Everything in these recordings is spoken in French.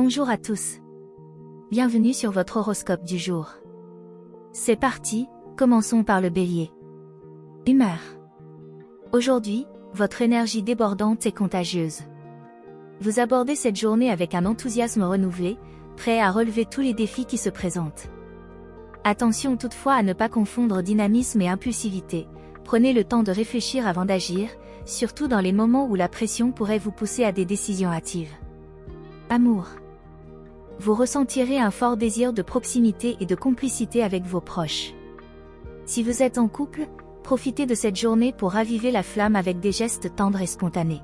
Bonjour à tous. Bienvenue sur votre horoscope du jour. C'est parti, commençons par le Bélier. Humeur. Aujourd'hui, votre énergie débordante est contagieuse. Vous abordez cette journée avec un enthousiasme renouvelé, prêt à relever tous les défis qui se présentent. Attention toutefois à ne pas confondre dynamisme et impulsivité. Prenez le temps de réfléchir avant d'agir, surtout dans les moments où la pression pourrait vous pousser à des décisions hâtives. Amour. Vous ressentirez un fort désir de proximité et de complicité avec vos proches. Si vous êtes en couple, profitez de cette journée pour raviver la flamme avec des gestes tendres et spontanés.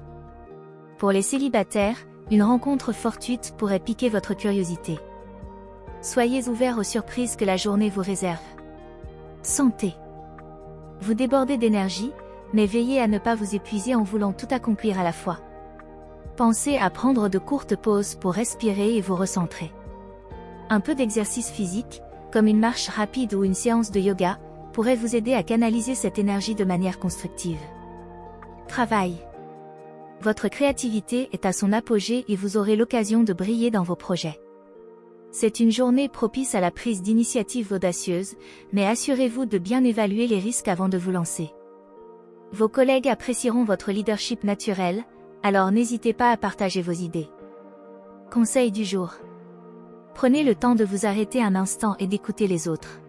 Pour les célibataires, une rencontre fortuite pourrait piquer votre curiosité. Soyez ouverts aux surprises que la journée vous réserve. Santé. Vous débordez d'énergie, mais veillez à ne pas vous épuiser en voulant tout accomplir à la fois. Pensez à prendre de courtes pauses pour respirer et vous recentrer. Un peu d'exercice physique, comme une marche rapide ou une séance de yoga, pourrait vous aider à canaliser cette énergie de manière constructive. Travail. Votre créativité est à son apogée et vous aurez l'occasion de briller dans vos projets. C'est une journée propice à la prise d'initiatives audacieuses, mais assurez-vous de bien évaluer les risques avant de vous lancer. Vos collègues apprécieront votre leadership naturel, alors n'hésitez pas à partager vos idées. Conseil du jour. Prenez le temps de vous arrêter un instant et d'écouter les autres.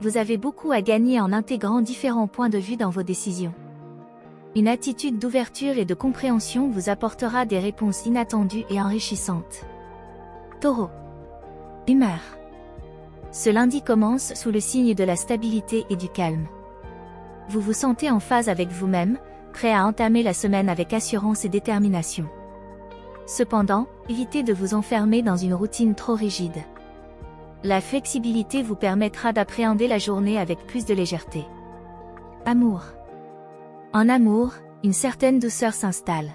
Vous avez beaucoup à gagner en intégrant différents points de vue dans vos décisions. Une attitude d'ouverture et de compréhension vous apportera des réponses inattendues et enrichissantes. Taureau. Humeur. Ce lundi commence sous le signe de la stabilité et du calme. Vous vous sentez en phase avec vous-même, prêt à entamer la semaine avec assurance et détermination. Cependant, évitez de vous enfermer dans une routine trop rigide. La flexibilité vous permettra d'appréhender la journée avec plus de légèreté. Amour. En amour, une certaine douceur s'installe.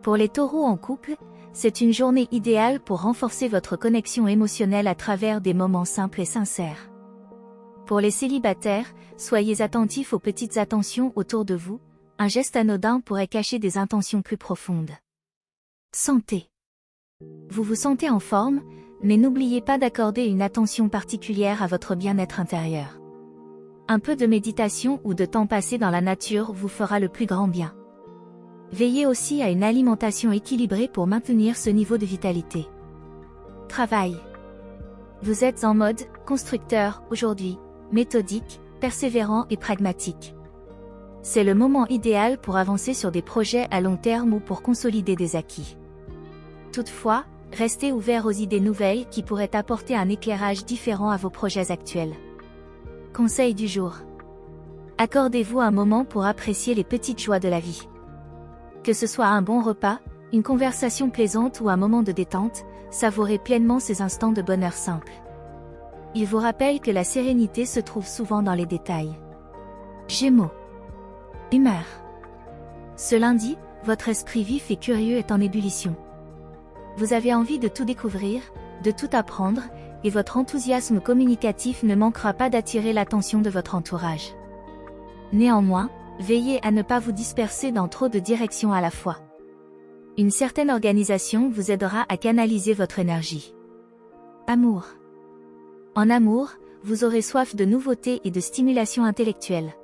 Pour les taureaux en couple, c'est une journée idéale pour renforcer votre connexion émotionnelle à travers des moments simples et sincères. Pour les célibataires, soyez attentifs aux petites attentions autour de vous. Un geste anodin pourrait cacher des intentions plus profondes. Santé. Vous vous sentez en forme, mais n'oubliez pas d'accorder une attention particulière à votre bien-être intérieur. Un peu de méditation ou de temps passé dans la nature vous fera le plus grand bien. Veillez aussi à une alimentation équilibrée pour maintenir ce niveau de vitalité. Travail. Vous êtes en mode constructeur aujourd'hui, méthodique, persévérant et pragmatique. C'est le moment idéal pour avancer sur des projets à long terme ou pour consolider des acquis. Toutefois, restez ouvert aux idées nouvelles qui pourraient apporter un éclairage différent à vos projets actuels. Conseil du jour. Accordez-vous un moment pour apprécier les petites joies de la vie. Que ce soit un bon repas, une conversation plaisante ou un moment de détente, savourez pleinement ces instants de bonheur simple. Il vous rappelle que la sérénité se trouve souvent dans les détails. Gémeaux. Humeur. Ce lundi, votre esprit vif et curieux est en ébullition. Vous avez envie de tout découvrir, de tout apprendre, et votre enthousiasme communicatif ne manquera pas d'attirer l'attention de votre entourage. Néanmoins, veillez à ne pas vous disperser dans trop de directions à la fois. Une certaine organisation vous aidera à canaliser votre énergie. Amour. En amour, vous aurez soif de nouveautés et de stimulation intellectuelle.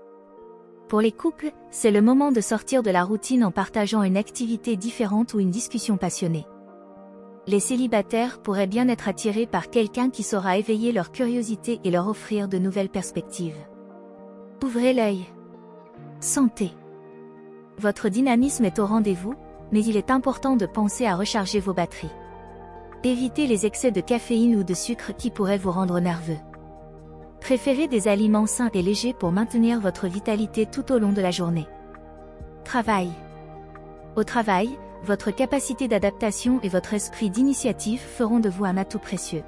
Pour les couples, c'est le moment de sortir de la routine en partageant une activité différente ou une discussion passionnée. Les célibataires pourraient bien être attirés par quelqu'un qui saura éveiller leur curiosité et leur offrir de nouvelles perspectives. Ouvrez l'œil. Santé. Votre dynamisme est au rendez-vous, mais il est important de penser à recharger vos batteries. Évitez les excès de caféine ou de sucre qui pourraient vous rendre nerveux. Préférez des aliments sains et légers pour maintenir votre vitalité tout au long de la journée. Travail. Au travail, votre capacité d'adaptation et votre esprit d'initiative feront de vous un atout précieux.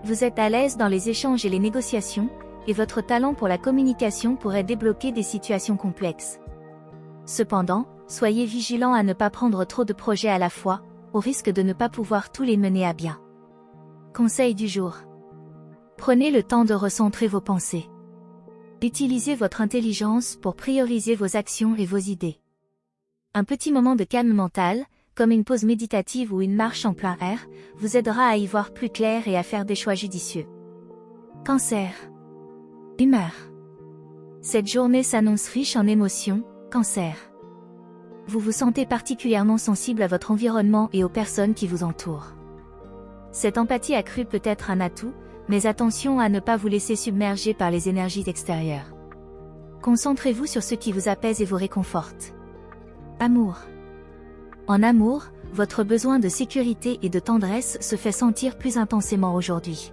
Vous êtes à l'aise dans les échanges et les négociations, et votre talent pour la communication pourrait débloquer des situations complexes. Cependant, soyez vigilant à ne pas prendre trop de projets à la fois, au risque de ne pas pouvoir tous les mener à bien. Conseil du jour. Prenez le temps de recentrer vos pensées. Utilisez votre intelligence pour prioriser vos actions et vos idées. Un petit moment de calme mental, comme une pause méditative ou une marche en plein air, vous aidera à y voir plus clair et à faire des choix judicieux. Cancer. Humeur. Cette journée s'annonce riche en émotions, Cancer. Vous vous sentez particulièrement sensible à votre environnement et aux personnes qui vous entourent. Cette empathie accrue peut être un atout, mais attention à ne pas vous laisser submerger par les énergies extérieures. Concentrez-vous sur ce qui vous apaise et vous réconforte. Amour. En amour, votre besoin de sécurité et de tendresse se fait sentir plus intensément aujourd'hui.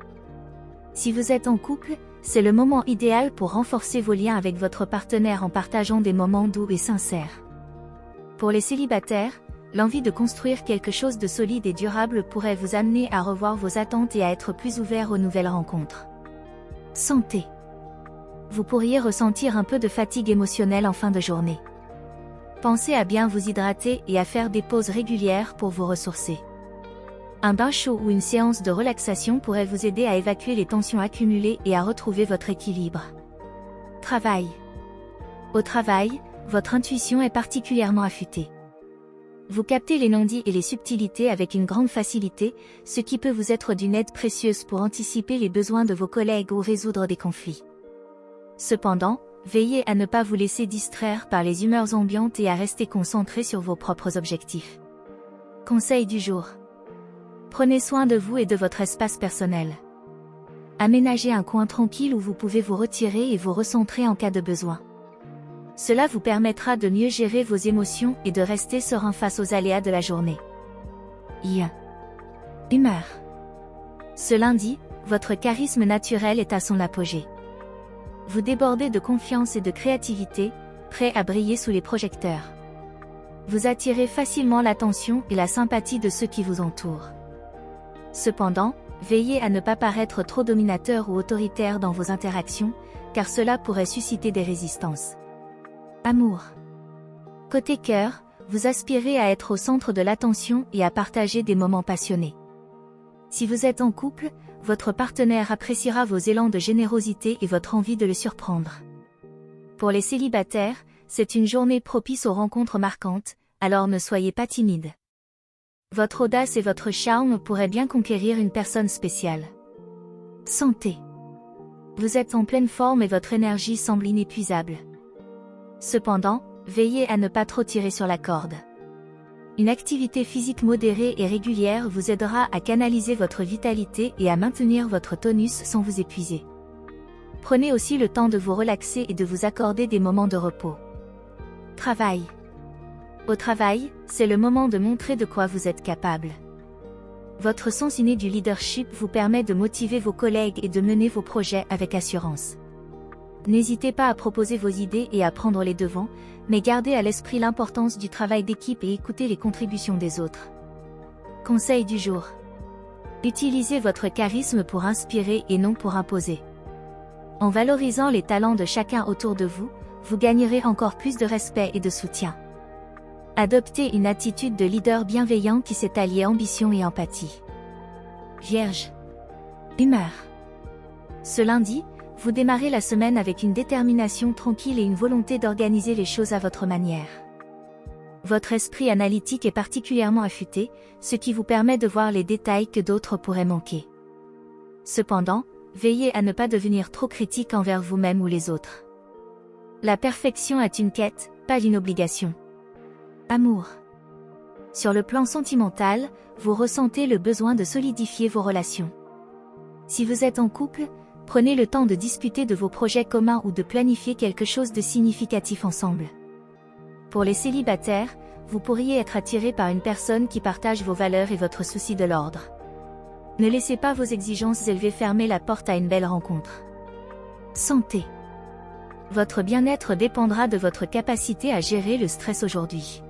Si vous êtes en couple, c'est le moment idéal pour renforcer vos liens avec votre partenaire en partageant des moments doux et sincères. Pour les célibataires, l'envie de construire quelque chose de solide et durable pourrait vous amener à revoir vos attentes et à être plus ouvert aux nouvelles rencontres. Santé. Vous pourriez ressentir un peu de fatigue émotionnelle en fin de journée. Pensez à bien vous hydrater et à faire des pauses régulières pour vous ressourcer. Un bain chaud ou une séance de relaxation pourrait vous aider à évacuer les tensions accumulées et à retrouver votre équilibre. Travail. Au travail, votre intuition est particulièrement affûtée. Vous captez les non-dits et les subtilités avec une grande facilité, ce qui peut vous être d'une aide précieuse pour anticiper les besoins de vos collègues ou résoudre des conflits. Cependant, veillez à ne pas vous laisser distraire par les humeurs ambiantes et à rester concentré sur vos propres objectifs. Conseil du jour. Prenez soin de vous et de votre espace personnel. Aménagez un coin tranquille où vous pouvez vous retirer et vous recentrer en cas de besoin. Cela vous permettra de mieux gérer vos émotions et de rester serein face aux aléas de la journée. Humeur. Ce lundi, votre charisme naturel est à son apogée. Vous débordez de confiance et de créativité, prêt à briller sous les projecteurs. Vous attirez facilement l'attention et la sympathie de ceux qui vous entourent. Cependant, veillez à ne pas paraître trop dominateur ou autoritaire dans vos interactions, car cela pourrait susciter des résistances. Amour. Côté cœur, vous aspirez à être au centre de l'attention et à partager des moments passionnés. Si vous êtes en couple, votre partenaire appréciera vos élans de générosité et votre envie de le surprendre. Pour les célibataires, c'est une journée propice aux rencontres marquantes, alors ne soyez pas timide. Votre audace et votre charme pourraient bien conquérir une personne spéciale. Santé. Vous êtes en pleine forme et votre énergie semble inépuisable. Cependant, veillez à ne pas trop tirer sur la corde. Une activité physique modérée et régulière vous aidera à canaliser votre vitalité et à maintenir votre tonus sans vous épuiser. Prenez aussi le temps de vous relaxer et de vous accorder des moments de repos. Travail. Au travail, c'est le moment de montrer de quoi vous êtes capable. Votre sens inné du leadership vous permet de motiver vos collègues et de mener vos projets avec assurance. N'hésitez pas à proposer vos idées et à prendre les devants, mais gardez à l'esprit l'importance du travail d'équipe et écoutez les contributions des autres. Conseil du jour. Utilisez votre charisme pour inspirer et non pour imposer. En valorisant les talents de chacun autour de vous, vous gagnerez encore plus de respect et de soutien. Adoptez une attitude de leader bienveillant qui sait allier ambition et empathie. Vierge. Humeur. Ce lundi, vous démarrez la semaine avec une détermination tranquille et une volonté d'organiser les choses à votre manière. Votre esprit analytique est particulièrement affûté, ce qui vous permet de voir les détails que d'autres pourraient manquer. Cependant, veillez à ne pas devenir trop critique envers vous-même ou les autres. La perfection est une quête, pas une obligation. Amour. Sur le plan sentimental, vous ressentez le besoin de solidifier vos relations. Si vous êtes en couple, prenez le temps de discuter de vos projets communs ou de planifier quelque chose de significatif ensemble. Pour les célibataires, vous pourriez être attiré par une personne qui partage vos valeurs et votre souci de l'ordre. Ne laissez pas vos exigences élevées fermer la porte à une belle rencontre. Santé. Votre bien-être dépendra de votre capacité à gérer le stress aujourd'hui.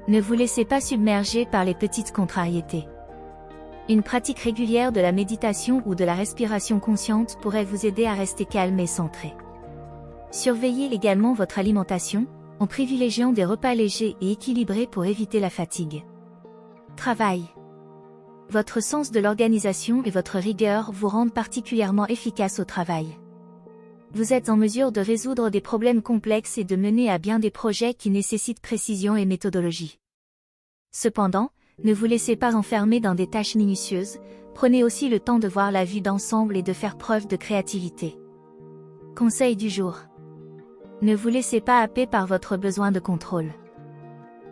Ne vous laissez pas submerger par les petites contrariétés. Une pratique régulière de la méditation ou de la respiration consciente pourrait vous aider à rester calme et centré. Surveillez également votre alimentation, en privilégiant des repas légers et équilibrés pour éviter la fatigue. Travail. Votre sens de l'organisation et votre rigueur vous rendent particulièrement efficace au travail. Vous êtes en mesure de résoudre des problèmes complexes et de mener à bien des projets qui nécessitent précision et méthodologie. Cependant, ne vous laissez pas enfermer dans des tâches minutieuses, prenez aussi le temps de voir la vue d'ensemble et de faire preuve de créativité. Conseil du jour. Ne vous laissez pas happer par votre besoin de contrôle.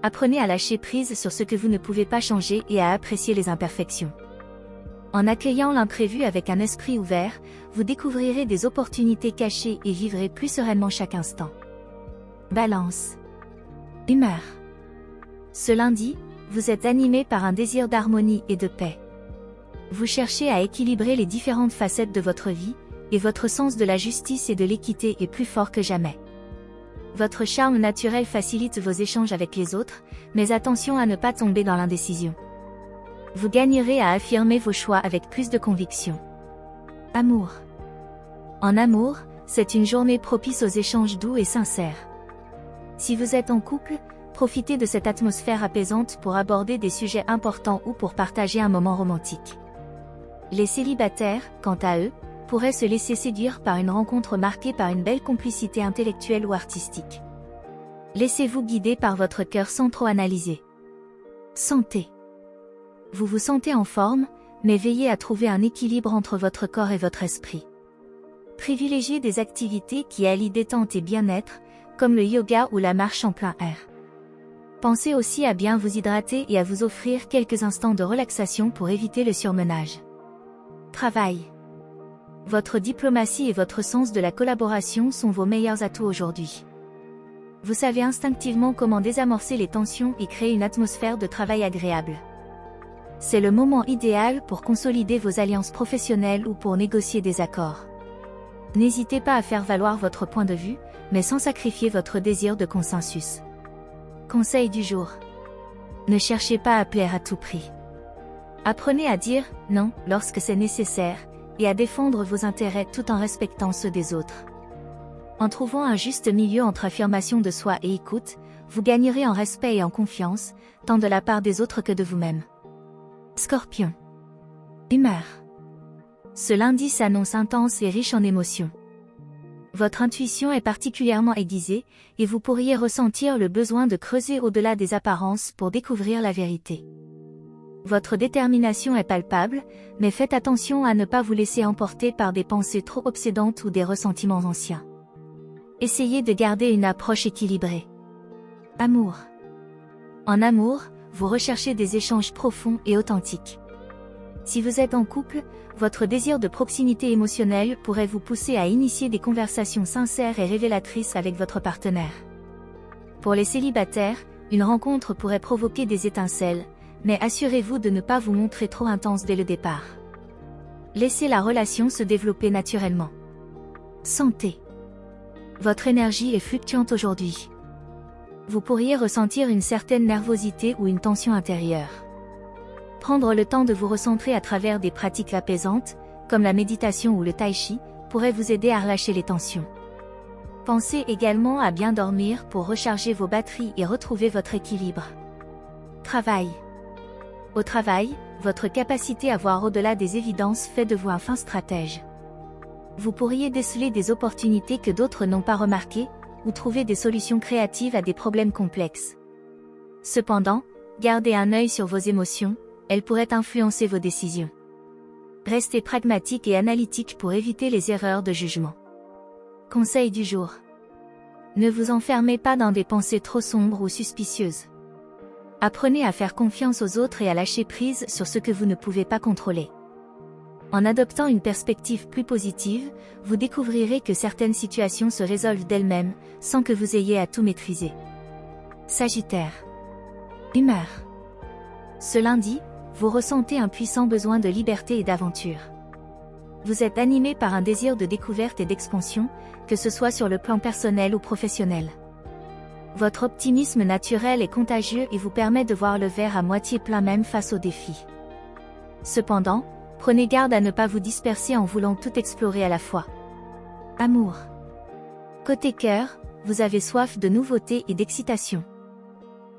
Apprenez à lâcher prise sur ce que vous ne pouvez pas changer et à apprécier les imperfections. En accueillant l'imprévu avec un esprit ouvert, vous découvrirez des opportunités cachées et vivrez plus sereinement chaque instant. Balance. Humeur. Ce lundi, vous êtes animé par un désir d'harmonie et de paix. Vous cherchez à équilibrer les différentes facettes de votre vie, et votre sens de la justice et de l'équité est plus fort que jamais. Votre charme naturel facilite vos échanges avec les autres, mais attention à ne pas tomber dans l'indécision. Vous gagnerez à affirmer vos choix avec plus de conviction. Amour. En amour, c'est une journée propice aux échanges doux et sincères. Si vous êtes en couple, profitez de cette atmosphère apaisante pour aborder des sujets importants ou pour partager un moment romantique. Les célibataires, quant à eux, pourraient se laisser séduire par une rencontre marquée par une belle complicité intellectuelle ou artistique. Laissez-vous guider par votre cœur sans trop analyser. Santé. Vous vous sentez en forme, mais veillez à trouver un équilibre entre votre corps et votre esprit. Privilégiez des activités qui allient détente et bien-être, comme le yoga ou la marche en plein air. Pensez aussi à bien vous hydrater et à vous offrir quelques instants de relaxation pour éviter le surmenage. Travail. Votre diplomatie et votre sens de la collaboration sont vos meilleurs atouts aujourd'hui. Vous savez instinctivement comment désamorcer les tensions et créer une atmosphère de travail agréable. C'est le moment idéal pour consolider vos alliances professionnelles ou pour négocier des accords. N'hésitez pas à faire valoir votre point de vue, mais sans sacrifier votre désir de consensus. Conseil du jour. Ne cherchez pas à plaire à tout prix. Apprenez à dire « non » lorsque c'est nécessaire, et à défendre vos intérêts tout en respectant ceux des autres. En trouvant un juste milieu entre affirmation de soi et écoute, vous gagnerez en respect et en confiance, tant de la part des autres que de vous-même. Scorpion. Humeur. Ce lundi s'annonce intense et riche en émotions. Votre intuition est particulièrement aiguisée, et vous pourriez ressentir le besoin de creuser au-delà des apparences pour découvrir la vérité. Votre détermination est palpable, mais faites attention à ne pas vous laisser emporter par des pensées trop obsédantes ou des ressentiments anciens. Essayez de garder une approche équilibrée. Amour. En amour, vous recherchez des échanges profonds et authentiques. Si vous êtes en couple, votre désir de proximité émotionnelle pourrait vous pousser à initier des conversations sincères et révélatrices avec votre partenaire. Pour les célibataires, une rencontre pourrait provoquer des étincelles, mais assurez-vous de ne pas vous montrer trop intense dès le départ. Laissez la relation se développer naturellement. Santé. Votre énergie est fluctuante aujourd'hui. Vous pourriez ressentir une certaine nervosité ou une tension intérieure. Prendre le temps de vous recentrer à travers des pratiques apaisantes, comme la méditation ou le tai chi, pourrait vous aider à relâcher les tensions. Pensez également à bien dormir pour recharger vos batteries et retrouver votre équilibre. Travail. Au travail, votre capacité à voir au-delà des évidences fait de vous un fin stratège. Vous pourriez déceler des opportunités que d'autres n'ont pas remarquées, ou trouver des solutions créatives à des problèmes complexes. Cependant, gardez un œil sur vos émotions, elles pourraient influencer vos décisions. Restez pragmatique et analytique pour éviter les erreurs de jugement. Conseil du jour. Ne vous enfermez pas dans des pensées trop sombres ou suspicieuses. Apprenez à faire confiance aux autres et à lâcher prise sur ce que vous ne pouvez pas contrôler. En adoptant une perspective plus positive, vous découvrirez que certaines situations se résolvent d'elles-mêmes, sans que vous ayez à tout maîtriser. Sagittaire. Humeur. Ce lundi, vous ressentez un puissant besoin de liberté et d'aventure. Vous êtes animé par un désir de découverte et d'expansion, que ce soit sur le plan personnel ou professionnel. Votre optimisme naturel est contagieux et vous permet de voir le verre à moitié plein même face aux défis. Cependant, prenez garde à ne pas vous disperser en voulant tout explorer à la fois. Amour. Côté cœur, vous avez soif de nouveautés et d'excitation.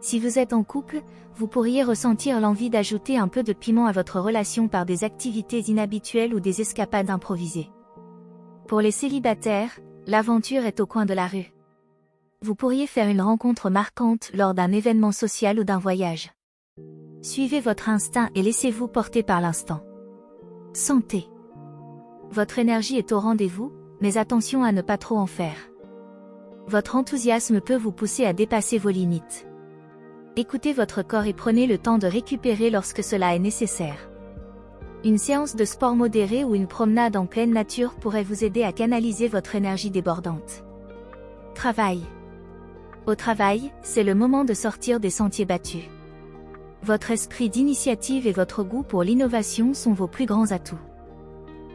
Si vous êtes en couple, vous pourriez ressentir l'envie d'ajouter un peu de piment à votre relation par des activités inhabituelles ou des escapades improvisées. Pour les célibataires, l'aventure est au coin de la rue. Vous pourriez faire une rencontre marquante lors d'un événement social ou d'un voyage. Suivez votre instinct et laissez-vous porter par l'instant. Santé. Votre énergie est au rendez-vous, mais attention à ne pas trop en faire. Votre enthousiasme peut vous pousser à dépasser vos limites. Écoutez votre corps et prenez le temps de récupérer lorsque cela est nécessaire. Une séance de sport modéré ou une promenade en pleine nature pourrait vous aider à canaliser votre énergie débordante. Travail. Au travail, c'est le moment de sortir des sentiers battus. Votre esprit d'initiative et votre goût pour l'innovation sont vos plus grands atouts.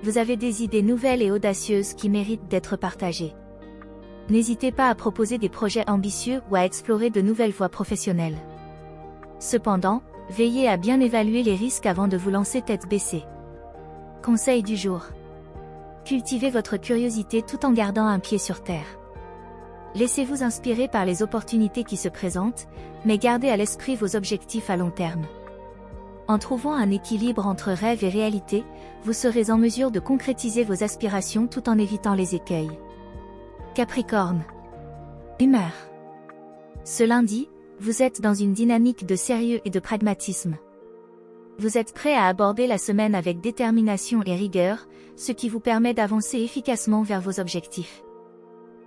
Vous avez des idées nouvelles et audacieuses qui méritent d'être partagées. N'hésitez pas à proposer des projets ambitieux ou à explorer de nouvelles voies professionnelles. Cependant, veillez à bien évaluer les risques avant de vous lancer tête baissée. Conseil du jour. Cultivez votre curiosité tout en gardant un pied sur terre. Laissez-vous inspirer par les opportunités qui se présentent, mais gardez à l'esprit vos objectifs à long terme. En trouvant un équilibre entre rêve et réalité, vous serez en mesure de concrétiser vos aspirations tout en évitant les écueils. Capricorne. Humeur. Ce lundi, vous êtes dans une dynamique de sérieux et de pragmatisme. Vous êtes prêt à aborder la semaine avec détermination et rigueur, ce qui vous permet d'avancer efficacement vers vos objectifs.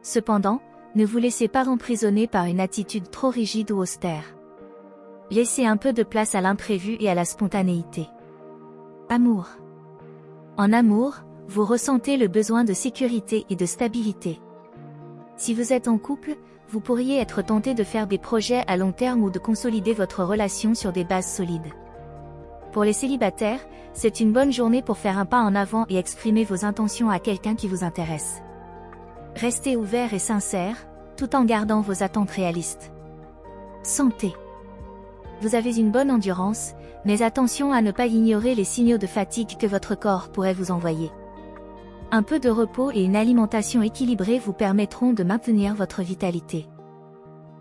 Cependant, ne vous laissez pas emprisonner par une attitude trop rigide ou austère. Laissez un peu de place à l'imprévu et à la spontanéité. Amour. En amour, vous ressentez le besoin de sécurité et de stabilité. Si vous êtes en couple, vous pourriez être tenté de faire des projets à long terme ou de consolider votre relation sur des bases solides. Pour les célibataires, c'est une bonne journée pour faire un pas en avant et exprimer vos intentions à quelqu'un qui vous intéresse. Restez ouvert et sincère, tout en gardant vos attentes réalistes. Santé. Vous avez une bonne endurance, mais attention à ne pas ignorer les signaux de fatigue que votre corps pourrait vous envoyer. Un peu de repos et une alimentation équilibrée vous permettront de maintenir votre vitalité.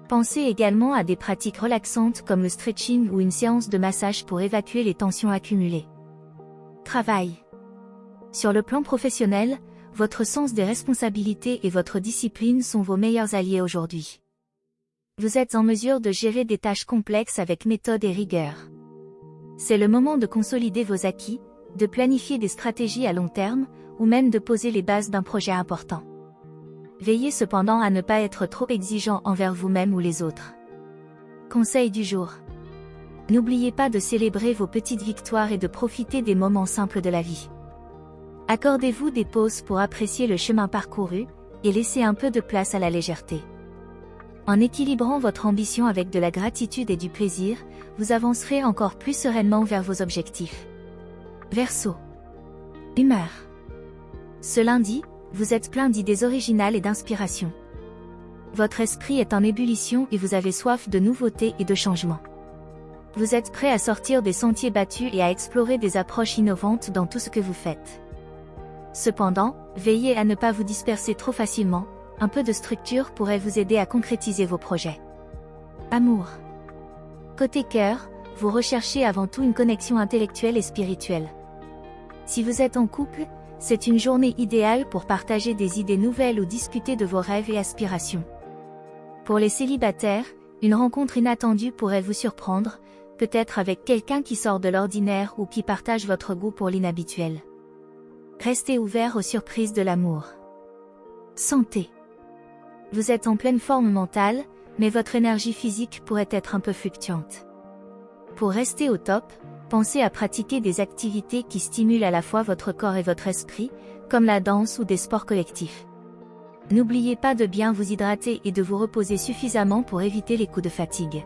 Pensez également à des pratiques relaxantes comme le stretching ou une séance de massage pour évacuer les tensions accumulées. Travail. Sur le plan professionnel, votre sens des responsabilités et votre discipline sont vos meilleurs alliés aujourd'hui. Vous êtes en mesure de gérer des tâches complexes avec méthode et rigueur. C'est le moment de consolider vos acquis, de planifier des stratégies à long terme, ou même de poser les bases d'un projet important. Veillez cependant à ne pas être trop exigeant envers vous-même ou les autres. Conseil du jour. N'oubliez pas de célébrer vos petites victoires et de profiter des moments simples de la vie. Accordez-vous des pauses pour apprécier le chemin parcouru, et laissez un peu de place à la légèreté. En équilibrant votre ambition avec de la gratitude et du plaisir, vous avancerez encore plus sereinement vers vos objectifs. Verseau. Humeur. Ce lundi, vous êtes plein d'idées originales et d'inspiration. Votre esprit est en ébullition et vous avez soif de nouveautés et de changements. Vous êtes prêt à sortir des sentiers battus et à explorer des approches innovantes dans tout ce que vous faites. Cependant, veillez à ne pas vous disperser trop facilement, un peu de structure pourrait vous aider à concrétiser vos projets. Amour. Côté cœur, vous recherchez avant tout une connexion intellectuelle et spirituelle. Si vous êtes en couple, c'est une journée idéale pour partager des idées nouvelles ou discuter de vos rêves et aspirations. Pour les célibataires, une rencontre inattendue pourrait vous surprendre, peut-être avec quelqu'un qui sort de l'ordinaire ou qui partage votre goût pour l'inhabituel. Restez ouvert aux surprises de l'amour. Santé. Vous êtes en pleine forme mentale, mais votre énergie physique pourrait être un peu fluctuante. Pour rester au top, pensez à pratiquer des activités qui stimulent à la fois votre corps et votre esprit, comme la danse ou des sports collectifs. N'oubliez pas de bien vous hydrater et de vous reposer suffisamment pour éviter les coups de fatigue.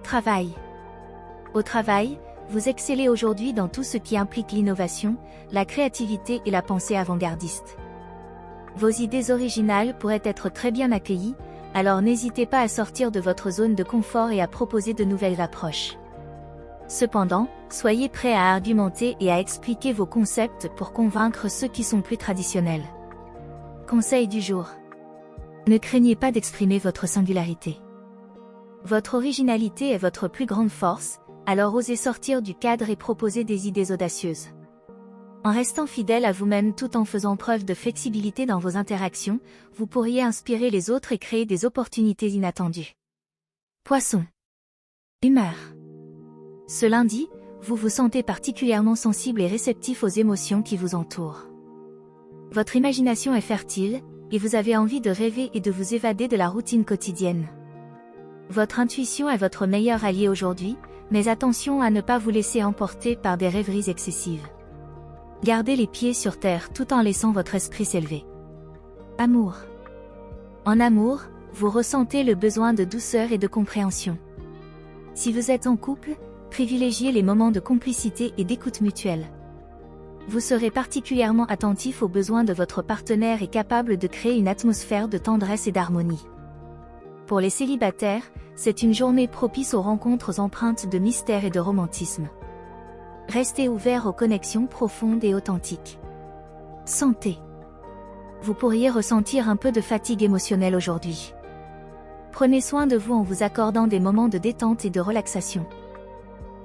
Travail. Au travail, vous excellez aujourd'hui dans tout ce qui implique l'innovation, la créativité et la pensée avant-gardiste. Vos idées originales pourraient être très bien accueillies, alors n'hésitez pas à sortir de votre zone de confort et à proposer de nouvelles approches. Cependant, soyez prêts à argumenter et à expliquer vos concepts pour convaincre ceux qui sont plus traditionnels. Conseil du jour. Ne craignez pas d'exprimer votre singularité. Votre originalité est votre plus grande force, alors osez sortir du cadre et proposer des idées audacieuses. En restant fidèle à vous-même tout en faisant preuve de flexibilité dans vos interactions, vous pourriez inspirer les autres et créer des opportunités inattendues. Poisson. Humeur. Ce lundi, vous vous sentez particulièrement sensible et réceptif aux émotions qui vous entourent. Votre imagination est fertile, et vous avez envie de rêver et de vous évader de la routine quotidienne. Votre intuition est votre meilleur allié aujourd'hui, mais attention à ne pas vous laisser emporter par des rêveries excessives. Gardez les pieds sur terre tout en laissant votre esprit s'élever. Amour. En amour, vous ressentez le besoin de douceur et de compréhension. Si vous êtes en couple, privilégiez les moments de complicité et d'écoute mutuelle. Vous serez particulièrement attentif aux besoins de votre partenaire et capable de créer une atmosphère de tendresse et d'harmonie. Pour les célibataires, c'est une journée propice aux rencontres empreintes de mystère et de romantisme. Restez ouvert aux connexions profondes et authentiques. Santé. Vous pourriez ressentir un peu de fatigue émotionnelle aujourd'hui. Prenez soin de vous en vous accordant des moments de détente et de relaxation.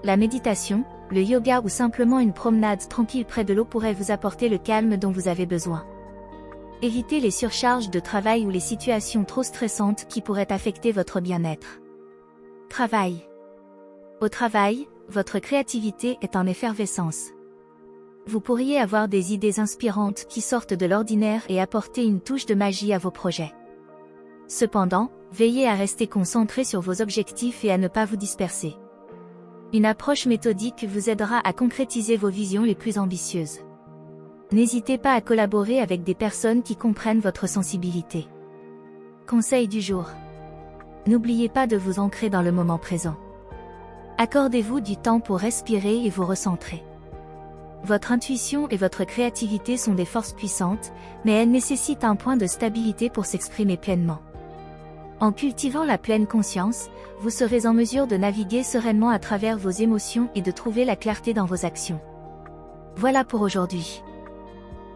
La méditation, le yoga ou simplement une promenade tranquille près de l'eau pourrait vous apporter le calme dont vous avez besoin. Évitez les surcharges de travail ou les situations trop stressantes qui pourraient affecter votre bien-être. Travail. Au travail, votre créativité est en effervescence. Vous pourriez avoir des idées inspirantes qui sortent de l'ordinaire et apporter une touche de magie à vos projets. Cependant, veillez à rester concentré sur vos objectifs et à ne pas vous disperser. Une approche méthodique vous aidera à concrétiser vos visions les plus ambitieuses. N'hésitez pas à collaborer avec des personnes qui comprennent votre sensibilité. Conseil du jour. N'oubliez pas de vous ancrer dans le moment présent. Accordez-vous du temps pour respirer et vous recentrer. Votre intuition et votre créativité sont des forces puissantes, mais elles nécessitent un point de stabilité pour s'exprimer pleinement. En cultivant la pleine conscience, vous serez en mesure de naviguer sereinement à travers vos émotions et de trouver la clarté dans vos actions. Voilà pour aujourd'hui.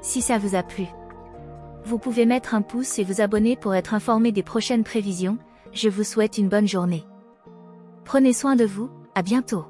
Si ça vous a plu, vous pouvez mettre un pouce et vous abonner pour être informé des prochaines prévisions. Je vous souhaite une bonne journée. Prenez soin de vous, à bientôt.